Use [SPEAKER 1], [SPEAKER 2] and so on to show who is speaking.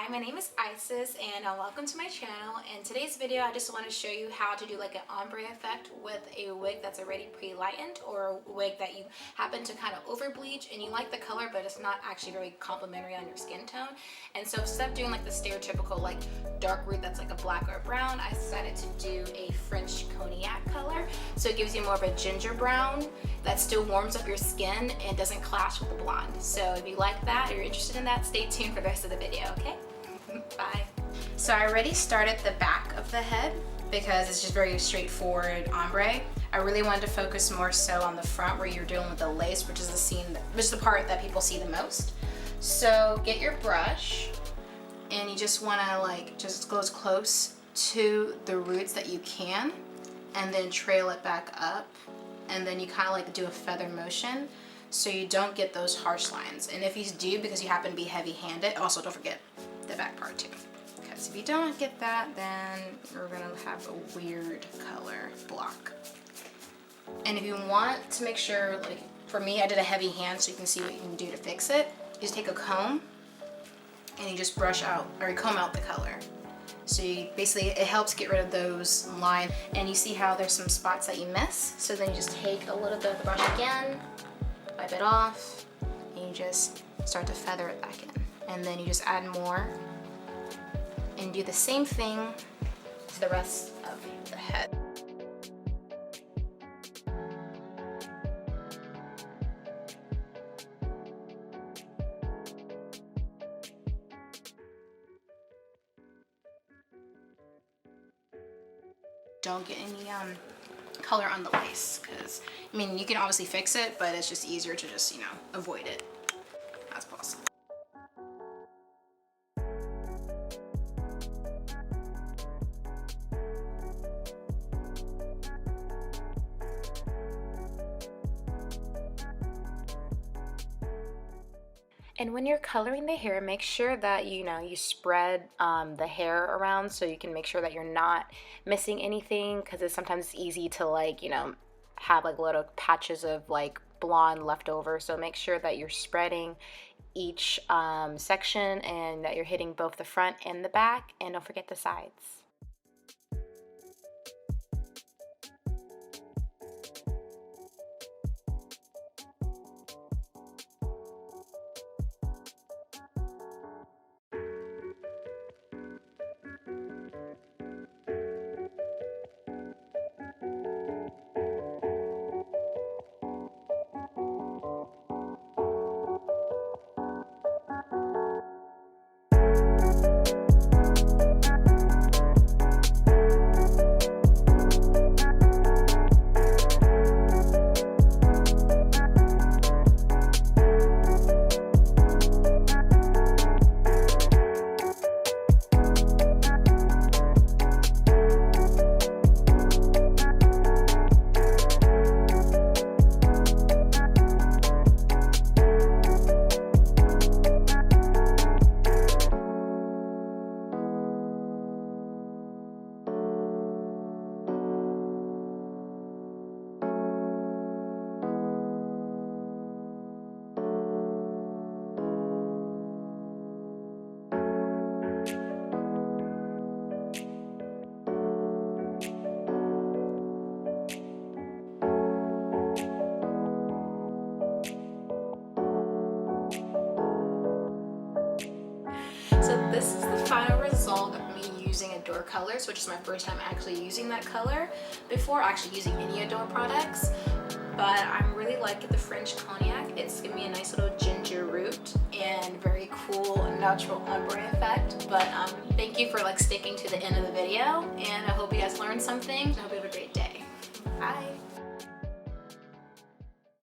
[SPEAKER 1] Hi, my name is Isis and welcome to my channel. In today's video I just want to show you how to do like an ombre effect with a wig that's already pre-lightened, or a wig that you happen to kind of over bleach and you like the color but it's not actually very complimentary on your skin tone. And so instead of doing like the stereotypical like dark root that's like a black or a brown, I decided to do a French Cognac color. So it gives you more of a ginger brown that still warms up your skin and doesn't clash with the blonde. So if you like that or you're interested in that, stay tuned for the rest of the video, okay? Bye. So I already started the back of the head because it's just very straightforward ombre. I really wanted to focus more so on the front where you're dealing with the lace, which is the part that people see the most. So get your brush and you just want to like just go as close to the roots that you can and then trail it back up, and then you kind of like do a feather motion so you don't get those harsh lines. And if you do, because you happen to be heavy-handed, also don't forget the back part too, because if you don't get that, then you're gonna have a weird color block. And if you want to make sure, like for me, I did a heavy hand so you can see what you can do to fix it. You just take a comb and you just brush out or comb out the color. So you basically, it helps get rid of those lines. And you see how there's some spots that you miss, so then you just take a little bit of the brush again, wipe it off, and you just start to feather it back in. And then you just add more and do the same thing to the rest of the head. Don't get any color on the lace, because I mean you can obviously fix it, but it's just easier to just, you know, avoid it as possible. And when you're coloring the hair, make sure that you spread the hair around so you can make sure that you're not missing anything, because it's sometimes easy to like have like little patches of like blonde left over. So make sure that you're spreading each section and that you're hitting both the front and the back, and don't forget the sides. So this is the final result of me using Adore colors, which is my first time actually using that color before actually using any Adore products. But I'm really liking the French Cognac. It's giving me a nice little ginger root and very cool natural ombre effect. But thank you for like sticking to the end of the video, and I hope you guys learned something. I hope you have a great day. Bye.